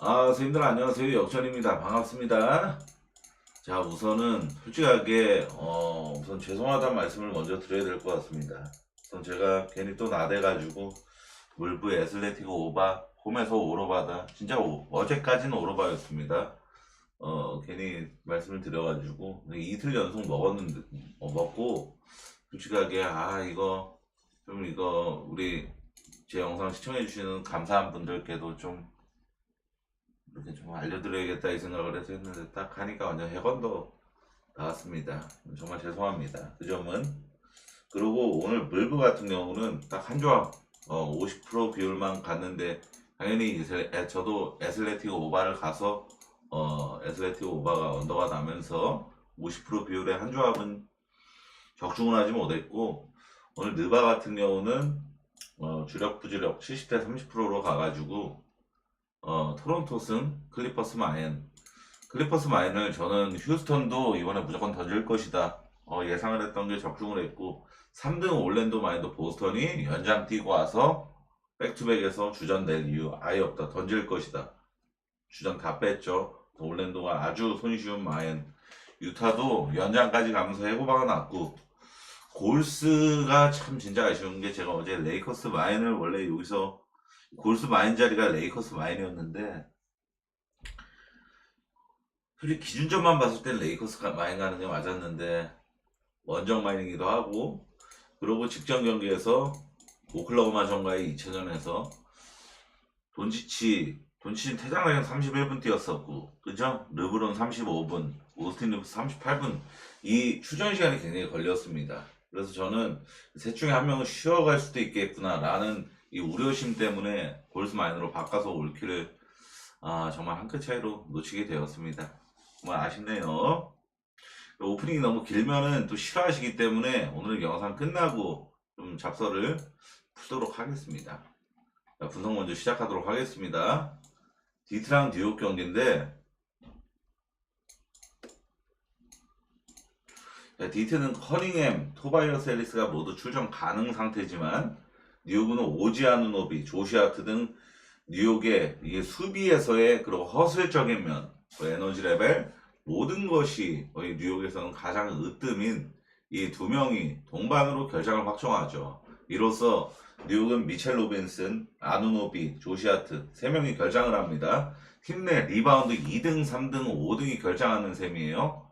선생님들 안녕하세요. 역전입니다. 반갑습니다. 자, 우선은 솔직하게 우선 죄송하다는 말씀을 먼저 드려야 될 것 같습니다. 우선 제가 괜히 또 나대가지고 물부 애슬레티코 오바 홈에서 오로바다 진짜 어제까지는 오로바였습니다. 괜히 말씀을 드려가지고 이틀 연속 먹었는데 먹고 솔직하게 이거 우리 제 영상 시청해주시는 감사한 분들께도 좀 이렇게 좀 알려드려야겠다 이 생각을 해서 했는데 딱 하니까 완전 해건도 나왔습니다. 정말 죄송합니다. 그 점은. 그리고 오늘 물브 같은 경우는 딱 한 조합 50% 비율만 갔는데 당연히 저도 애슬레티코 오바를 가서 애슬레티코 오바가 언더가 나면서 50% 비율의 한 조합은 적중을 하지 못했고, 오늘 느바 같은 경우는 주력 부주력 70대 30%로 가가지고 토론토 승 클리퍼스 마인. 클리퍼스 마인을 저는 휴스턴도 이번에 무조건 던질 것이다 예상을 했던 게 적중을 했고, 3등 올랜도 마인도 보스턴이 연장 뛰고 와서 백투백에서 주전 낼 이유 아예 없다, 던질 것이다. 주전 다 뺐죠. 올랜도가 아주 손쉬운 마인. 유타도 연장까지 가면서 해고방은 났고, 골스가 참 진짜 아쉬운 게, 제가 어제 레이커스 마인을 원래 여기서 골스 마인 자리가 레이커스 마인이었는데, 솔직히 기준점만 봤을 땐 레이커스 마인 가는 게 맞았는데 원정 마인이기도 하고, 그리고 직전 경기에서 오클라호마 전과의 2차전에서 돈치치 퇴장라인 31분 뛰었었고, 그죠? 르브론 35분, 오스틴 리브스 38분, 이 휴전 시간이 굉장히 걸렸습니다. 그래서 저는 셋 중에 한 명은 쉬어갈 수도 있겠구나 라는 이 우려심 때문에 골스 마인으로 바꿔서 올킬을 정말 한 끗 차이로 놓치게 되었습니다. 정말 아쉽네요. 오프닝이 너무 길면은 또 싫어하시기 때문에 오늘 영상 끝나고 좀 잡서를 풀도록 하겠습니다. 자, 분석 먼저 시작하도록 하겠습니다. 디트랑 뉴욕 경기인데, 디트는 커닝햄, 토바이어스 앨리스가 모두 출전 가능 상태지만, 뉴욕은 오지아누노비, 조시아트 등 뉴욕의 이게 수비에서의 그리고 허술적인 면, 에너지 레벨, 모든 것이 거의 뉴욕에서는 가장 으뜸인 이 두 명이 동반으로 결장을 확정하죠. 이로써 뉴욕은 미첼 로빈슨, 아누노비, 조시아트 세 명이 결장을 합니다. 팀 내 리바운드 2등, 3등, 5등이 결장하는 셈이에요.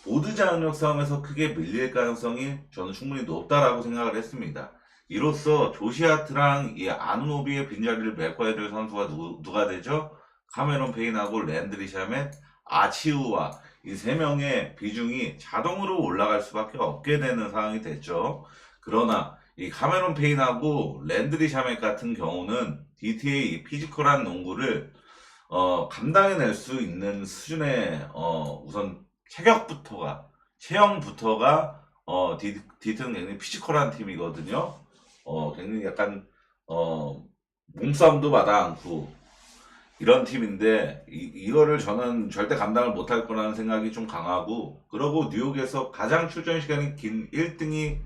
보드 장력 싸움에서 크게 밀릴 가능성이 저는 충분히 높다라고 생각을 했습니다. 이로써 조시아트랑 이 아누노비의 빈자리를 메꿔야 될 선수가 누가 되죠? 카메론 페인하고 랜드리 샤멧, 아치우와 이 세 명의 비중이 자동으로 올라갈 수밖에 없게 되는 상황이 됐죠. 그러나 이 카메론 페인하고 랜드리 샤멧 같은 경우는 DT의 이 피지컬한 농구를 감당해낼 수 있는 수준의 우선 체형부터가 디트는 굉장히 피지컬한 팀이거든요. 굉장히 약간 몸싸움도 마다 않고 이런 팀인데, 이거를 저는 절대 감당을 못할 거라는 생각이 좀 강하고, 그러고 뉴욕에서 가장 출전 시간이 긴 1등이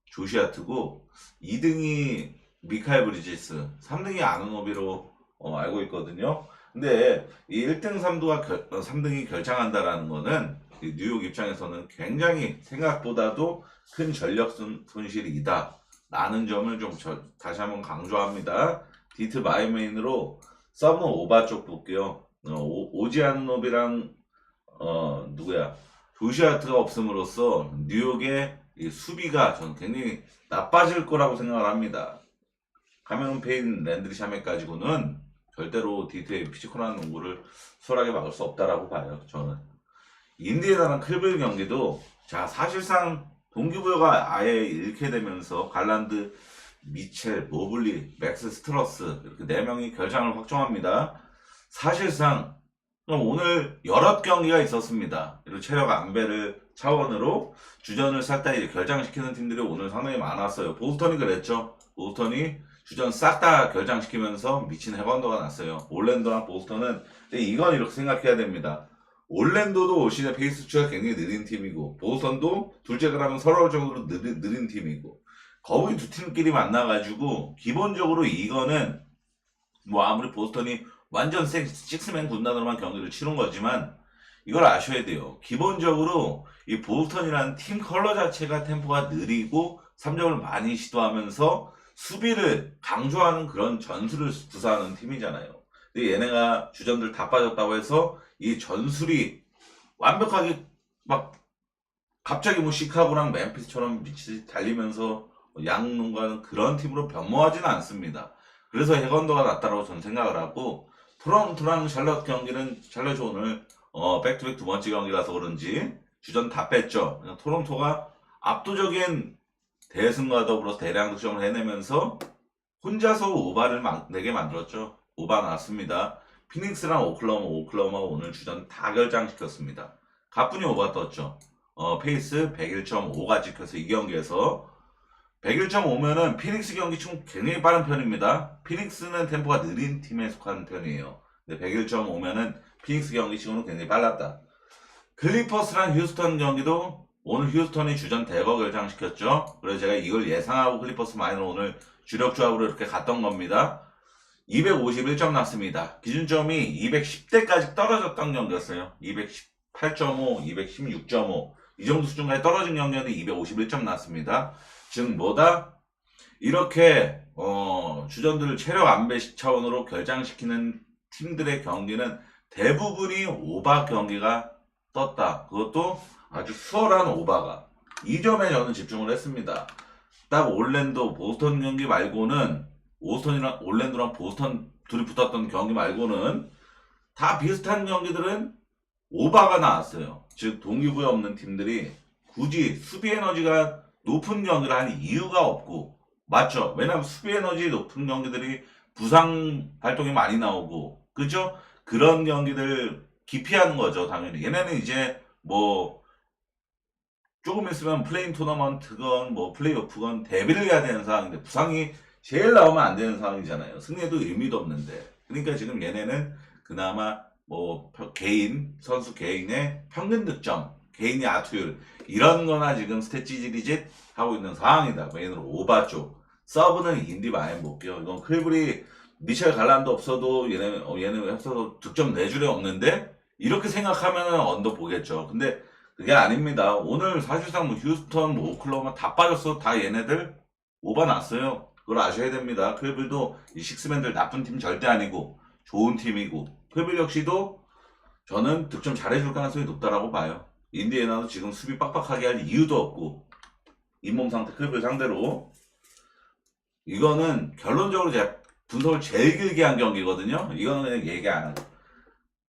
조시아트고 2등이 미카엘 브리지스, 3등이 아누노비로 알고 있거든요. 근데 이 1등 3등이 결장한다라는 거는 뉴욕 입장에서는 굉장히 생각보다도 큰 전력 손실이다 라는 점을 좀 다시 한번 강조합니다. 디트 마이메인으로 서브 오바 쪽 볼게요. 오지아누노비랑 누구야 조시아트가 없음으로써 뉴욕의 이 수비가 저는 굉장히 나빠질 거라고 생각을 합니다. 카메론 페인, 랜드리 샤멧 가지고는 절대로 디트의 피지컬한 농구를 수월하게 막을 수 없다라고 봐요. 저는 인디애나랑 클블 경기도 사실상 동기부여가 아예 잃게 되면서 갈란드, 미첼, 모블리, 맥스 스트러스 이렇게 4명이 결장을 확정합니다. 사실상 오늘 여러 경기가 있었습니다. 그리고 체력 안배를 차원으로 주전을 싹 다 결장시키는 팀들이 오늘 상당히 많았어요. 보스턴이 그랬죠. 보스턴이 주전 싹 다 결장시키면서 미친 해방도가 났어요. 올랜도랑 보스턴은 이건 이렇게 생각해야 됩니다. 올랜도도 올 시즌 페이스 수치가 굉장히 느린 팀이고, 보스턴도 둘째 그라면 서러울 정도로 느린 팀이고, 거의 두 팀끼리 만나가지고 기본적으로 이거는 뭐 아무리 보스턴이 완전 식스맨 군단으로만 경기를 치른 거지만 이걸 아셔야 돼요. 기본적으로 이 보스턴이라는 팀 컬러 자체가 템포가 느리고 3점을 많이 시도하면서 수비를 강조하는 그런 전술을 구사하는 팀이잖아요. 근데 얘네가 주전들 다 빠졌다고 해서 이 전술이 완벽하게 막 갑자기 뭐 시카고랑 멤피스처럼 미치듯이 달리면서 양농가는 그런 팀으로 변모하지는 않습니다. 그래서 해건도가 낫다라고 저는 생각을 하고 토론토랑 샬럿 경기는 샬럿이 오늘 백투백 두 번째 경기라서 그런지 주전 다 뺐죠. 그냥 토론토가 압도적인 대승과 더불어서 대량 득점을 해내면서 혼자서 오바를 내게 만들었죠. 오바 나왔습니다. 피닉스랑 오클라호마 오늘 주전 다 결장시켰습니다. 가뿐히 오바 떴죠. 페이스 101.5가 찍혀서 이 경기에서 101.5면은 피닉스 경기 중 굉장히 빠른 편입니다. 피닉스는 템포가 느린 팀에 속하는 편이에요. 근데 101.5면은 피닉스 경기 치고는 굉장히 빨랐다. 클리퍼스랑 휴스턴 경기도 오늘 휴스턴이 주전 대거 결장시켰죠. 그래서 제가 이걸 예상하고 클리퍼스 마이너 오늘 주력 조합으로 이렇게 갔던 겁니다. 251점 났습니다. 기준점이 210대까지 떨어졌던 경기였어요. 218.5, 216.5 이 정도 수준까지 떨어진 경기였는데 251점 났습니다. 즉 뭐다? 이렇게 주전들을 체력 안배 차원으로 결장시키는 팀들의 경기는 대부분이 오바 경기가 떴다. 그것도 아주 수월한 오바가. 이 점에 저는 집중을 했습니다. 딱 올랜도 보스턴 경기 말고는 올랜도랑 보스턴 둘이 붙었던 경기 말고는 다 비슷한 경기들은 오바가 나왔어요. 즉 동기부여 없는 팀들이 굳이 수비 에너지가 높은 경기를 할 이유가 없고 맞죠? 왜냐면 수비 에너지 높은 경기들이 부상 활동이 많이 나오고 그죠? 그런 경기들 기피하는 거죠. 당연히 얘네는 이제 뭐 조금 있으면 플레인 토너먼트건 뭐 플레이오프건 데뷔를 해야 되는 상황인데 부상이 제일 나오면 안 되는 상황이잖아요. 승리에도 의미도 없는데. 그러니까 지금 얘네는 그나마 뭐 선수 개인의 평균 득점, 개인의 아투율 이런 거나 지금 스탯 찌질이짓 하고 있는 상황이다. 메인으로 오바 쪽. 서브는 인디 많이 못 껴. 이건 클브리 미첼 갈란도 없어도 얘는 없어도 득점 내줄에 없는데 이렇게 생각하면은 언더 보겠죠. 근데 그게 아닙니다. 오늘 사실상 뭐 휴스턴, 뭐 오클라호마 다 빠졌어. 다 얘네들 오바 났어요. 그걸 아셔야 됩니다. 클빌도 이 식스맨들 나쁜 팀 절대 아니고 좋은 팀이고 클빌 역시도 저는 득점 잘해줄 가능성이 높다라고 봐요. 인디애나도 지금 수비 빡빡하게 할 이유도 없고 잇몸 상태 클빌 상대로 이거는 결론적으로 제가 분석을 제일 길게 한 경기거든요. 이거는 그냥 얘기 안 하고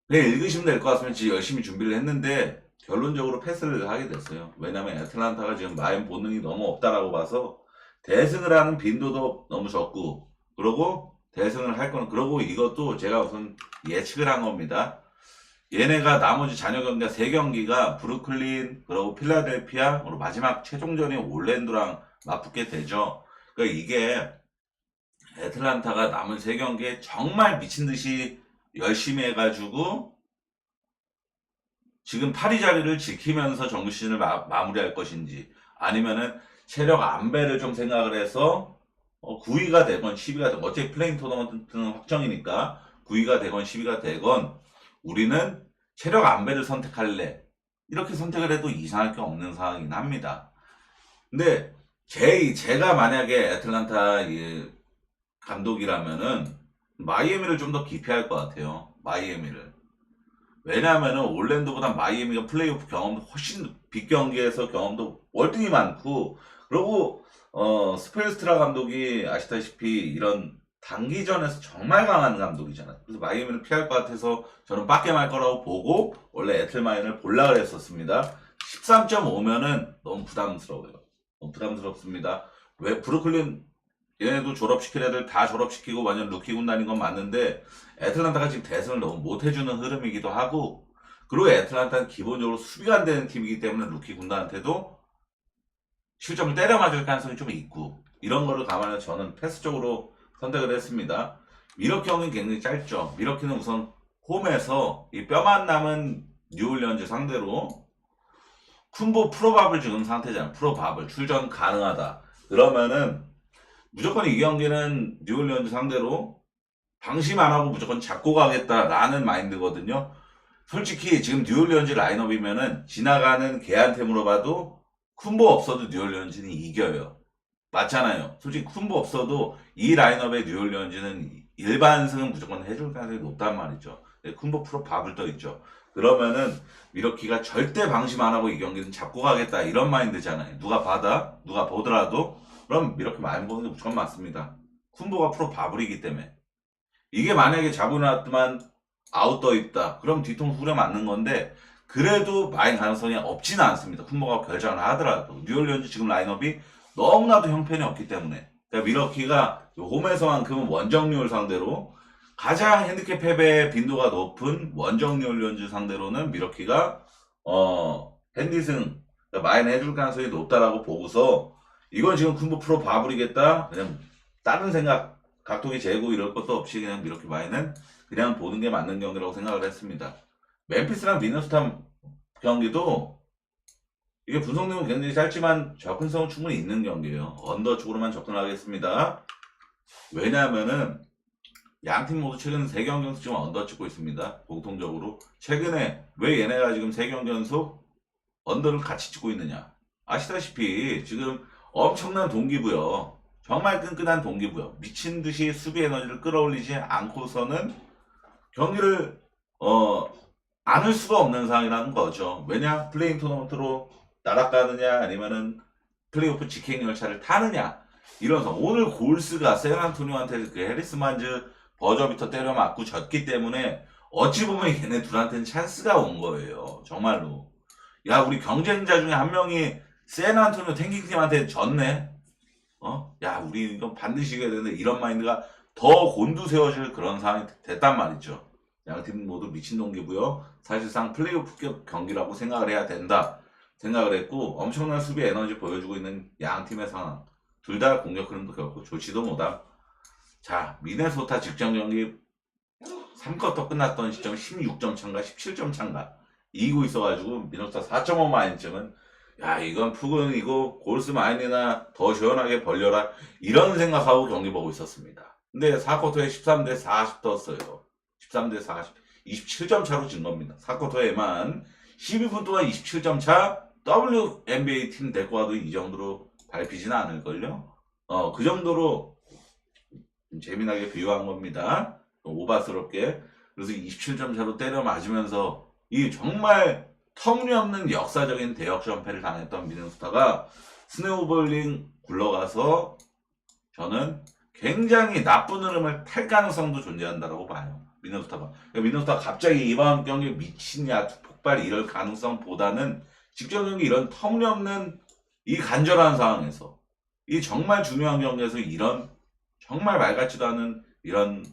그냥 읽으시면 될 것 같으면 지금 열심히 준비를 했는데 결론적으로 패스를 하게 됐어요. 왜냐면 애틀란타가 지금 마인 본능이 너무 없다라고 봐서 대승을 하는 빈도도 너무 적고 그러고 대승을 할 거는 그러고 이것도 제가 우선 예측을 한 겁니다. 얘네가 나머지 잔여 경기가 3경기가 브루클린 그리고 필라델피아 그리고 마지막 최종전이 올랜도랑 맞붙게 되죠. 그러니까 이게 애틀란타가 남은 3경기에 정말 미친듯이 열심히 해가지고 지금 8위 자리를 지키면서 정규 시즌을 마무리할 것인지 아니면은 체력 안배를 좀 생각을 해서 9위가 되건 10위가 되건 어차피 플레인 토너먼트는 확정이니까 9위가 되건 10위가 되건 우리는 체력 안배를 선택할래 이렇게 선택을 해도 이상할 게 없는 상황이긴 합니다. 근데 제가 만약에 애틀란타 감독이라면은 마이애미를 좀 더 기피할 것 같아요. 마이애미를. 왜냐하면은 올랜도보다 마이애미가 플레이오프 경험도 훨씬 빅 경기에서 경험도 월등히 많고 그리고 스펠스트라 감독이 아시다시피 이런 단기전에서 정말 강한 감독이잖아요. 그래서 마이애미를 피할 것 같아서 저는 빡겜할 거라고 보고 원래 애틀마인을 볼라 그랬었습니다. 13.5면은 너무 부담스러워요. 너무 부담스럽습니다. 왜 브루클린 얘네도 졸업시킬 애들 다 졸업시키고 완전 루키 군단인 건 맞는데 애틀란타가 지금 대승을 너무 못해주는 흐름이기도 하고 그리고 애틀란타는 기본적으로 수비가 안 되는 팀이기 때문에 루키 군단한테도 실점을 때려 맞을 가능성이 좀 있고 이런 거를 감안해서 저는 패스 쪽으로 선택을 했습니다. 미러키 형은 굉장히 짧죠. 미러키는 우선 홈에서 이 뼈만 남은 뉴올리언즈 상대로 쿤보 프로밥을 주는 상태잖아요. 프로밥을 출전 가능하다. 그러면은 무조건 이 경기는 뉴올리언즈 상대로 방심 안 하고 무조건 잡고 가겠다라는 마인드거든요. 솔직히 지금 뉴올리언즈 라인업이면은 지나가는 개한테 물어봐도 쿤보 없어도 뉴올리언즈는 이겨요. 맞잖아요. 솔직히 쿤보 없어도 이 라인업의 뉴올리언즈는 일반승은 무조건 해줄 가능성이 높단 말이죠. 쿤보 프로 밥을 떠 있죠. 그러면은 미러키가 절대 방심 안 하고 이 경기는 잡고 가겠다 이런 마인드잖아요. 누가 받아 누가 보더라도 그럼 미러키 많이 보는 게 무조건 맞습니다. 쿤보가 프로 바블이기 때문에 이게 만약에 잡으놨더만 아웃 떠 있다. 그럼 뒤통수 후려 맞는 건데 그래도 많이 가능성이 없지는 않습니다. 쿤보가 결정을 하더라도 뉴올리언즈 지금 라인업이 너무나도 형편이 없기 때문에 그러니까 미러키가 홈에서만큼은 원정률 상대로 가장 핸디캡 패배 빈도가 높은 원정뉴올리언즈 상대로는 미러키가 핸디승 그러니까 마인 해줄 가능성이 높다라고 보고서 이건 지금 쿤보 프로 바블이겠다. 그냥 다른 생각 각도기 재고 이럴 것도 없이 그냥 미러키 마인은 그냥 보는 게 맞는 경기라고 생각을 했습니다. 멤피스랑 미네소타 경기도 이게 분석력은 굉장히 짧지만 접근성은 충분히 있는 경기예요. 언더 쪽으로만 접근하겠습니다. 왜냐하면은 양팀 모두 최근 3경기 연속 지금 언더 찍고 있습니다. 공통적으로 최근에 왜 얘네가 지금 3경기 연속 언더를 같이 찍고 있느냐 아시다시피 지금 엄청난 동기부여 정말 끈끈한 동기부여 미친듯이 수비 에너지를 끌어올리지 않고서는 경기를 안을 수가 없는 상황이라는 거죠. 왜냐 플레잉 토너먼트로 날아가느냐 아니면은 플레이오프 직행 열차를 타느냐 이런 오늘 골스가 샌안토니오한테 그 해리스 만즈 버저비터 때려 맞고 졌기 때문에 어찌 보면 얘네 둘한테는 찬스가 온 거예요. 정말로. 야 우리 경쟁자 중에 한 명이 샌안토니오 탱킹팀한테 졌네. 야 우리 이거 반드시 이겨야 되는데 이런 마인드가 더 곤두세워질 그런 상황이 됐단 말이죠. 양팀 모두 미친 동기고요. 사실상 플레이오프 경기라고 생각을 해야 된다. 생각을 했고 엄청난 수비 에너지 보여주고 있는 양팀의 상황. 둘 다 공격 흐름도 결코 좋지도 못함. 자 미네소타 직전 경기 3쿼터 끝났던 시점 16점 차인가 17점 차인가 이기고 있어가지고 미네소타 4.5 마인쯤은 야 이건 푸근이고 골스 마인이나 더 시원하게 벌려라 이런 생각하고 경기 보고 있었습니다. 근데 4쿼터에 13대 40 떴어요. 13대 40 27점 차로 진 겁니다. 4쿼터에만 12분 동안 27점 차 WNBA 팀 데리고 와도 이 정도로 밟히지는 않을걸요. 그 정도로 재미나게 비유한 겁니다. 오바스럽게. 그래서 27점 차로 때려 맞으면서 이 정말 터무니없는 역사적인 대역전패를 당했던 미네소타가 스노우볼링 굴러가서 저는 굉장히 나쁜 흐름을 탈 가능성도 존재한다고 봐요. 미네소타가. 미네소타가 갑자기 이번 경기에 미친 야투 폭발 이럴 가능성보다는 직전 경기 이런 터무니없는 이 간절한 상황에서 이 정말 중요한 경기에서 이런 정말 말 같지도 않은 이런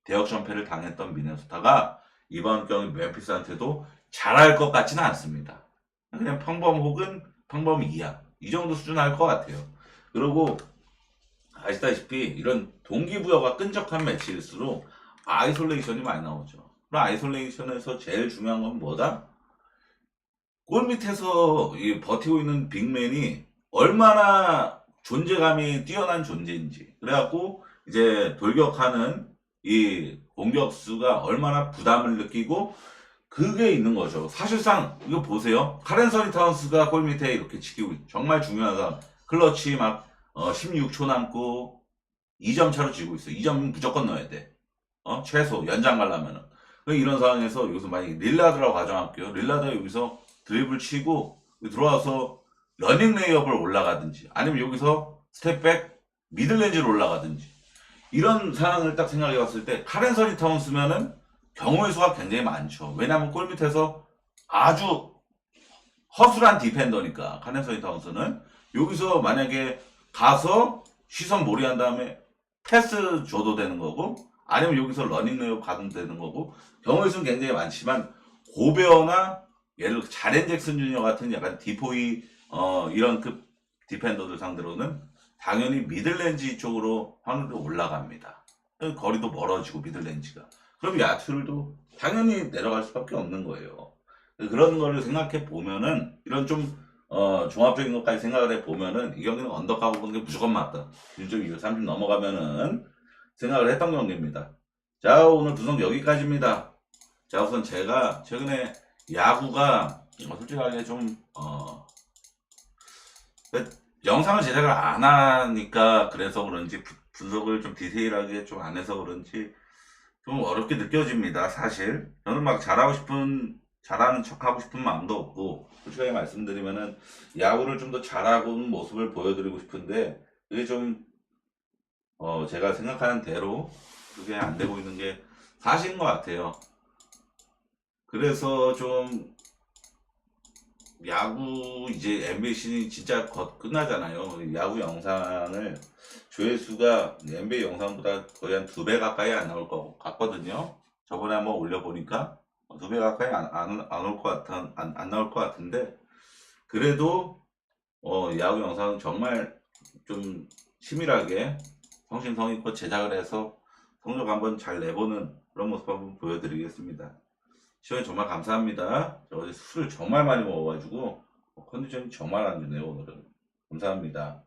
대역전패를 당했던 미네소타가 이번 경기 멤피스한테도 잘할 것 같지는 않습니다. 그냥 평범 혹은 평범 이하 이 정도 수준 할 것 같아요. 그리고 아시다시피 이런 동기부여가 끈적한 매치일수록 아이솔레이션이 많이 나오죠. 그럼 아이솔레이션에서 제일 중요한 건 뭐다? 골 밑에서 버티고 있는 빅맨이 얼마나 존재감이 뛰어난 존재인지 그래갖고 이제 돌격하는 이 공격수가 얼마나 부담을 느끼고 그게 있는 거죠. 사실상 이거 보세요. 카렌서니 타운스가 골 밑에 이렇게 지키고 정말 중요한 상황. 클러치 막 16초 남고 2점 차로 지고 있어. 2점 무조건 넣어야 돼. 최소 연장 가려면은. 이런 상황에서 여기서 만약에 릴라드라고 가정할게요. 릴라드가 여기서 드리블 치고 들어와서 러닝 레이업을 올라가든지 아니면 여기서 스텝백 미들렌지로 올라가든지 이런 상황을 딱 생각해 봤을 때 카렌서니 타운스면은 경우의 수가 굉장히 많죠. 왜냐하면 골 밑에서 아주 허술한 디펜더니까 카렌서니 타운스는 여기서 만약에 가서 시선 몰이한 다음에 패스 줘도 되는 거고 아니면 여기서 러닝 레이업 가도 되는 거고 경우의 수는 굉장히 많지만 고베어나 예를 들어 자렌 잭슨 주니어 같은 약간 디포이 이런 급 디펜더들 상대로는 당연히 미들렌지 쪽으로 확률이 올라갑니다. 거리도 멀어지고 미들렌지가. 그럼 야투를도 당연히 내려갈 수밖에 없는 거예요. 그런 거를 생각해 보면은 이런 좀 종합적인 것까지 생각을 해 보면은 이 경기는 언더가고 보는 게 무조건 맞다. 1.25, 30 넘어가면은 생각을 했던 경기입니다. 자, 오늘 분석 여기까지입니다. 자, 우선 제가 최근에 야구가 솔직하게 좀 영상을 제작을 안 하니까 그래서 그런지 분석을 좀 디테일하게 좀 안 해서 그런지 좀 어렵게 느껴집니다. 사실 저는 막 잘하는 척 하고 싶은 마음도 없고, 솔직하게 말씀드리면은 야구를 좀 더 잘하는 모습을 보여드리고 싶은데 그게 좀 제가 생각하는 대로 그게 안 되고 있는 게 사실인 것 같아요. 그래서 좀 야구 이제 NBA 시즌이 진짜 곧 끝나잖아요. 야구 영상을 조회수가 NBA 영상보다 거의 한 2배 가까이 안 나올 것 같거든요. 저번에 한번 올려보니까 2배 가까이 안 올 것 안 나올 것 같은데, 그래도 야구 영상 정말 좀 치밀하게 성심성의껏 제작을 해서 성적 한번 잘 내보는 그런 모습 한번 보여드리겠습니다. 시원히 정말 감사합니다. 저 어제 술을 정말 많이 먹어가지고 컨디션이 정말 안 좋네요, 오늘은. 감사합니다.